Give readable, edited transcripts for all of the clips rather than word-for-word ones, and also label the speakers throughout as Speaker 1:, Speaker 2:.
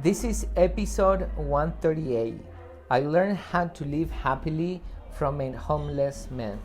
Speaker 1: This is episode 138. I learned how to live happily from a homeless man.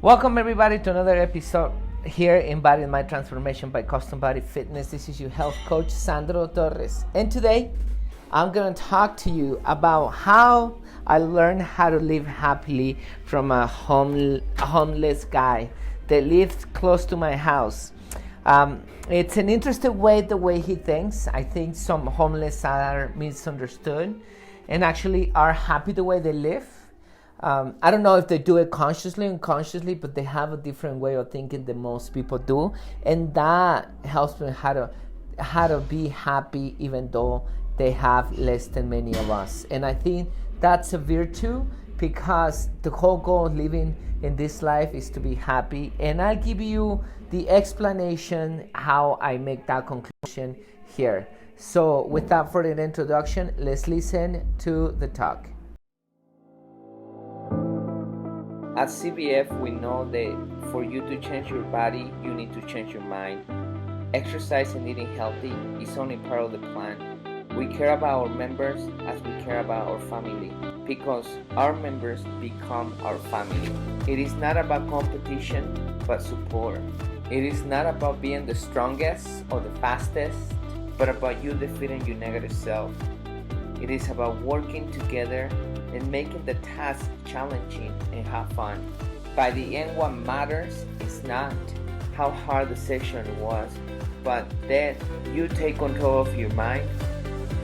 Speaker 1: Welcome everybody to another episode here in Body My Transformation by Custom Body Fitness. This is your health coach, Sandro Torres. And today, I'm going to talk to you about how I learned how to live happily from a homeless guy that lives close to my house. It's an interesting way, the way he thinks. I think some homeless are misunderstood and actually are happy the way they live. I don't know if they do it consciously or unconsciously, but they have a different way of thinking than most people do. And that helps them how to be happy even though they have less than many of us. And I think that's a virtue because the whole goal of living in this life is to be happy. And I'll give you the explanation how I make that conclusion here. So without further introduction, let's listen to the talk. At CBF, we know that for you to change your body, you need to change your mind. Exercise and eating healthy is only part of the plan. We care about our members as we care about our family because our members become our family. It is not about competition, but support. It is not about being the strongest or the fastest, but about you defeating your negative self. It is about working together and making the task challenging and have fun. By the end, what matters is not how hard the session was, but that you take control of your mind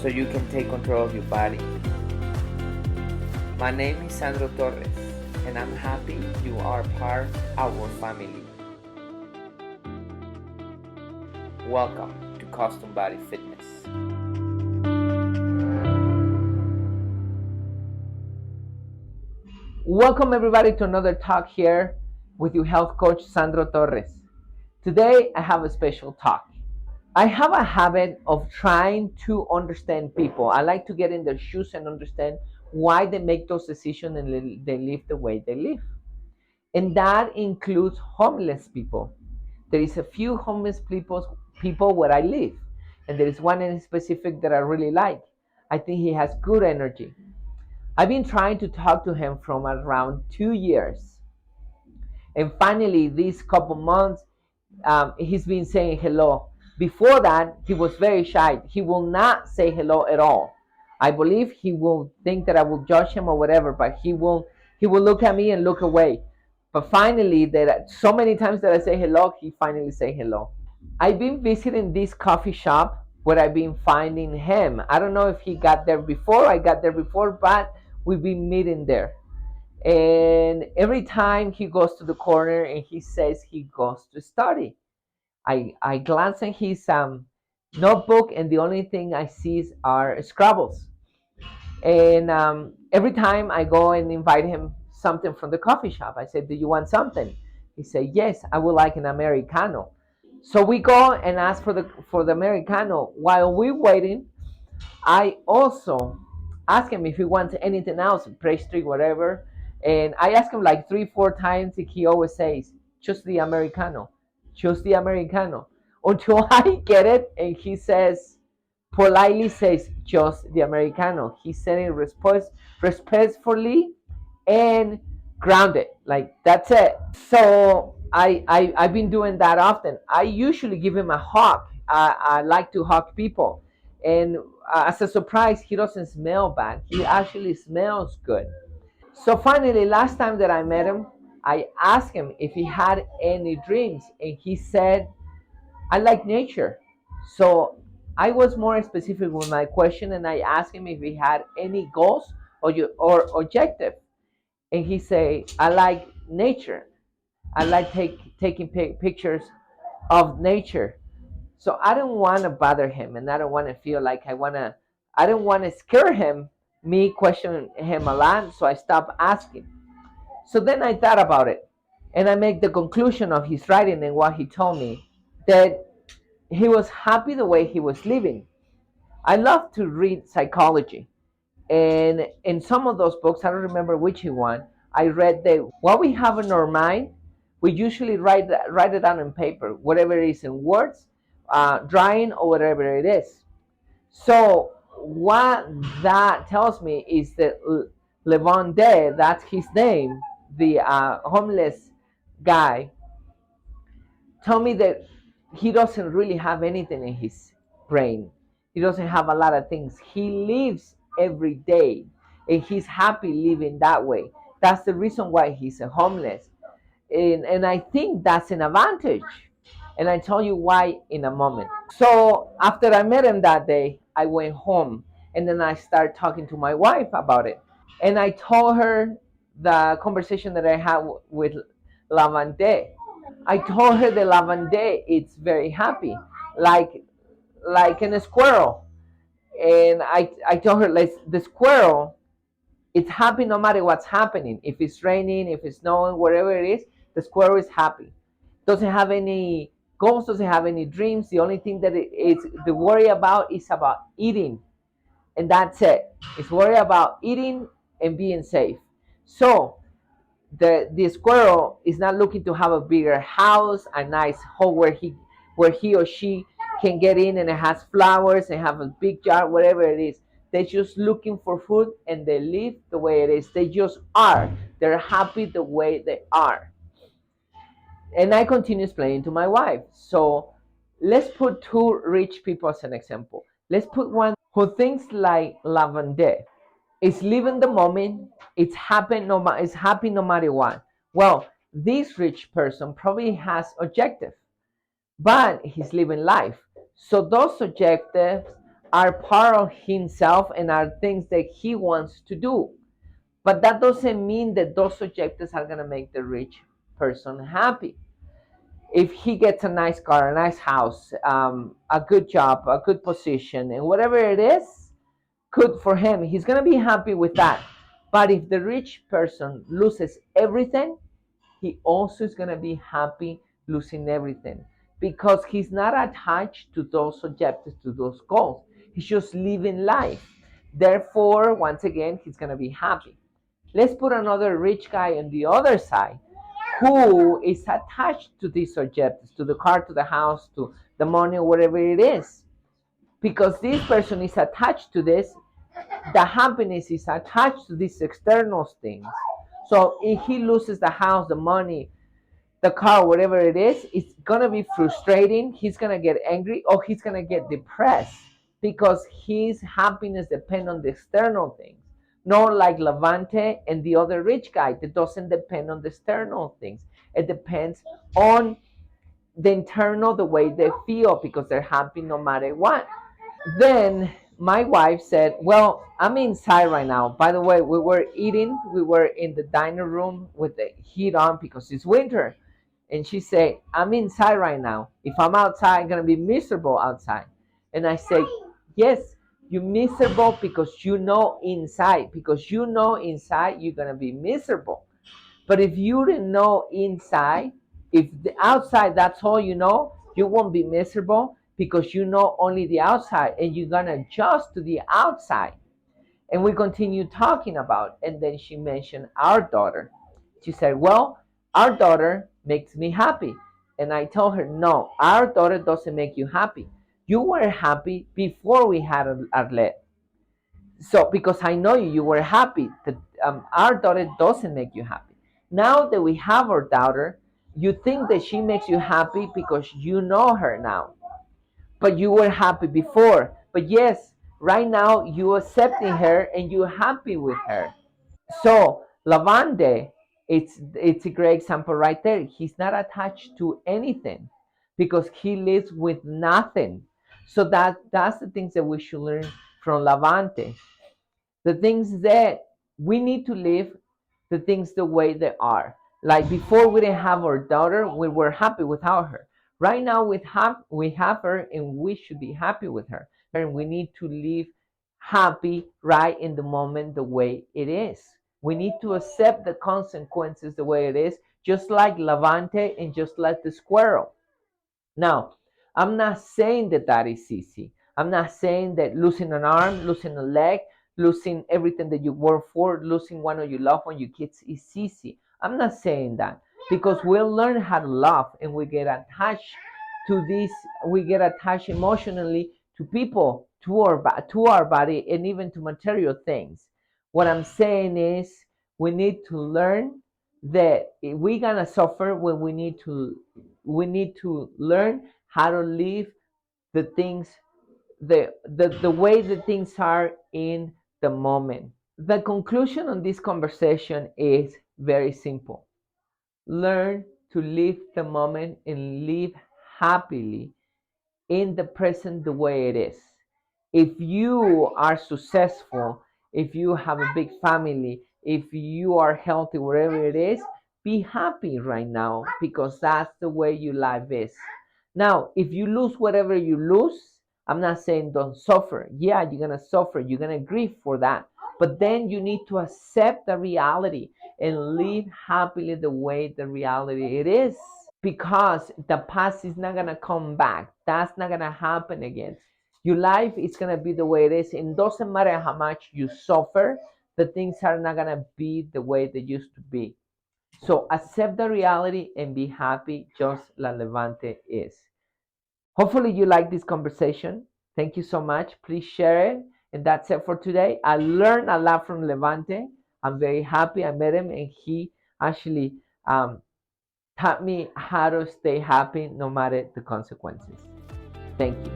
Speaker 1: so you can take control of your body. My name is Sandro Torres, and I'm happy you are part of our family. Welcome to Custom Body Fitness. Welcome everybody to another talk here with your health coach, Sandro Torres. Today I have a special talk. I have a habit of trying to understand people. I like to get in their shoes and understand why they make those decisions and they live the way they live. And that includes homeless people. There is a few homeless people where I live. And there is one in specific that I really like. I think he has good energy. I've been trying to talk to him from around 2 years. And finally, these couple months, he's been saying hello. Before that, he was very shy. He will not say hello at all. I believe he will think that I will judge him or whatever, but he will look at me and look away. But finally, that so many times that I say hello, he finally say hello. I've been visiting this coffee shop where I've been finding him. I don't know if he got there before, I got there before, but we've been meeting there. And every time he goes to the corner and he says he goes to study. I glance at his notebook and the only thing I see are Scrabbles. And every time I go and invite him something from the coffee shop, I said, do you want something? He said, yes, I would like an Americano. So we go and ask for the Americano. While we're waiting, I also ask him if he wants anything else, pastry, whatever. And I ask him like 3-4 times, and he always says, just the Americano, just the Americano. Until I get it, and he says, politely says, just the Americano. He said it respectfully and grounded. Like, that's it. So I've been doing that often. I usually give him a hug. I like to hug people. And as a surprise, he doesn't smell bad. He actually smells good. So finally, last time that I met him, I asked him if he had any dreams. And he said, I like nature. So I was more specific with my question and I asked him if he had any goals or objective. And he said, I like nature. I like taking pictures of nature. So I don't want to bother him and I don't want to feel like I don't want to scare him, me question him a lot. So I stopped asking. So then I thought about it and I make the conclusion of his writing and what he told me that he was happy the way he was living. I love to read psychology. And in some of those books, I don't remember which one, I read that what we have in our mind, we usually write it down on paper, whatever it is in words, drawing, or whatever it is. So what that tells me is that Levante, that's his name, the homeless guy, told me that he doesn't really have anything in his brain. He doesn't have a lot of things. He lives every day and he's happy living that way. That's the reason why he's a homeless. And I think that's an advantage. And I tell you why in a moment. So after I met him that day, I went home and then I started talking to my wife about it. And I told her the conversation that I had with Lavande. I told her that Lavande is very happy, like like in a squirrel. And I told her like the squirrel, it's happy no matter what's happening. If it's raining, if it's snowing, whatever it is, the squirrel is happy. Doesn't have any goals, doesn't have any dreams. The only thing that it is the worry about is about eating, and that's it. It's worry about eating and being safe. So the squirrel is not looking to have a bigger house, a nice home where he or she can get in and it has flowers and have a big jar, whatever it is. They're just looking for food and they live the way it is. They just are. They're happy the way they are. And I continue explaining to my wife. So let's put two rich people as an example. Let's put one who thinks like Lavande. It's living the moment. It's happy no matter what. Well, this rich person probably has objective, but he's living life. So those objectives are part of himself and are things that he wants to do. But that doesn't mean that those objectives are gonna make the rich person happy. If he gets a nice car, a nice house, a good job, a good position, and whatever it is, good for him. He's gonna be happy with that. But if the rich person loses everything, he also is gonna be happy losing everything because he's not attached to those objectives, to those goals. He's just living life. Therefore, once again, he's gonna be happy. Let's put another rich guy on the other side who is attached to these objectives, to the car, to the house, to the money, whatever it is. Because this person is attached to this, the happiness is attached to these external things. So if he loses the house, the money, the car, whatever it is, it's gonna be frustrating. He's gonna get angry or he's gonna get depressed because his happiness depends on the external things. Not like Levante and the other rich guy that doesn't depend on the external things. It depends on the internal, the way they feel because they're happy no matter what. Then my wife said, well, I'm inside right now. By the way, we were eating, we were in the dining room with the heat on because it's winter. And she said, I'm inside right now. If I'm outside, I'm going to be miserable outside. And I say, yes, you're miserable because you know inside. Because you know inside, you're going to be miserable. But if you didn't know inside, if the outside that's all you know, you won't be miserable because you know only the outside and you're gonna adjust to the outside. And we continue talking about it. And then she mentioned our daughter. She said, well, our daughter makes me happy. And I told her, no, our daughter doesn't make you happy. You were happy before we had Arlette. So because I know you, you were happy that our daughter doesn't make you happy. Now that we have our daughter, you think that she makes you happy because you know her now, but you were happy before. But yes, right now you accepting her and you're happy with her. So Lavande, it's a great example right there. He's not attached to anything because he lives with nothing. So that's the things that we should learn from Lavante, the things that we need to live the things the way they are. Like before we didn't have our daughter, we were happy without her. Right now we have her and we should be happy with her. And we need to live happy right in the moment the way it is. We need to accept the consequences the way it is, just like Levante and just like the squirrel. Now, I'm not saying that that is easy. I'm not saying that losing an arm, losing a leg, losing everything that you work for, losing one of your loved ones, your kids is easy. I'm not saying that because we'll learn how to love and we get attached to this, we get attached emotionally to people to our body and even to material things. What I'm saying is we need to learn that we're gonna suffer when we need to learn how to live the things the way the things are in the moment. The conclusion on this conversation is very simple. Learn to live the moment and live happily in the present the way it is. If you are successful, if you have a big family, if you are healthy, wherever it is, be happy right now because that's the way your life is. Now, if you lose whatever you lose, I'm not saying don't suffer. Yeah, you're going to suffer. You're going to grieve for that. But then you need to accept the reality and live happily the way the reality it is because the past is not gonna come back. That's not gonna happen again. Your life is gonna be the way it is. It doesn't matter how much you suffer, the things are not gonna be the way they used to be. So accept the reality and be happy just like Levante is. Hopefully you like this conversation. Thank you so much. Please share it. And that's it for today. I learned a lot from Levante. I'm very happy I met him and he actually taught me how to stay happy no matter the consequences. Thank you.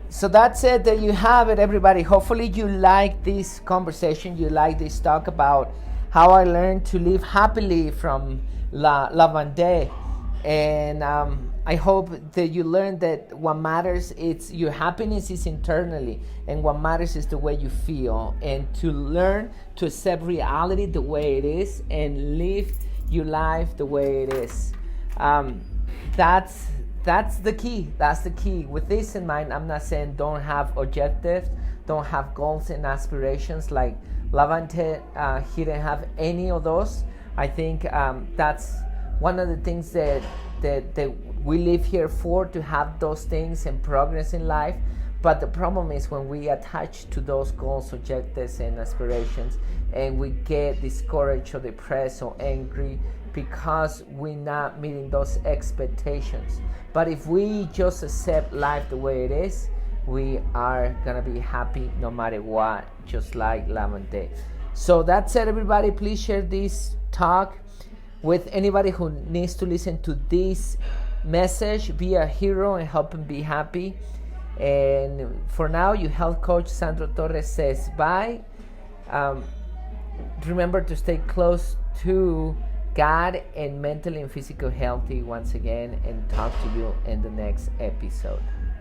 Speaker 1: So that's it. There you have it, everybody. Hopefully you like this conversation. You like this talk about how I learned to live happily from Lavande. And I hope that you learn that what matters is your happiness is internally, and what matters is the way you feel, and to learn to accept reality the way it is and live your life the way it is. That's the key. That's the key. With this in mind, I'm not saying don't have objectives, don't have goals and aspirations. Like Lavante, he didn't have any of those. I think that's one of the things that we live here for, to have those things and progress in life. But the problem is when we attach to those goals, objectives, and aspirations, and we get discouraged or depressed or angry because we're not meeting those expectations. But if we just accept life the way it is, we are gonna be happy no matter what, just like Lavante. So that's it, everybody. Please share this talk with anybody who needs to listen to this message. Be a hero and help them be happy. And for now, your health coach Sandro Torres says bye. Remember to stay close to God and mentally and physically healthy once again, and talk to you in the next episode.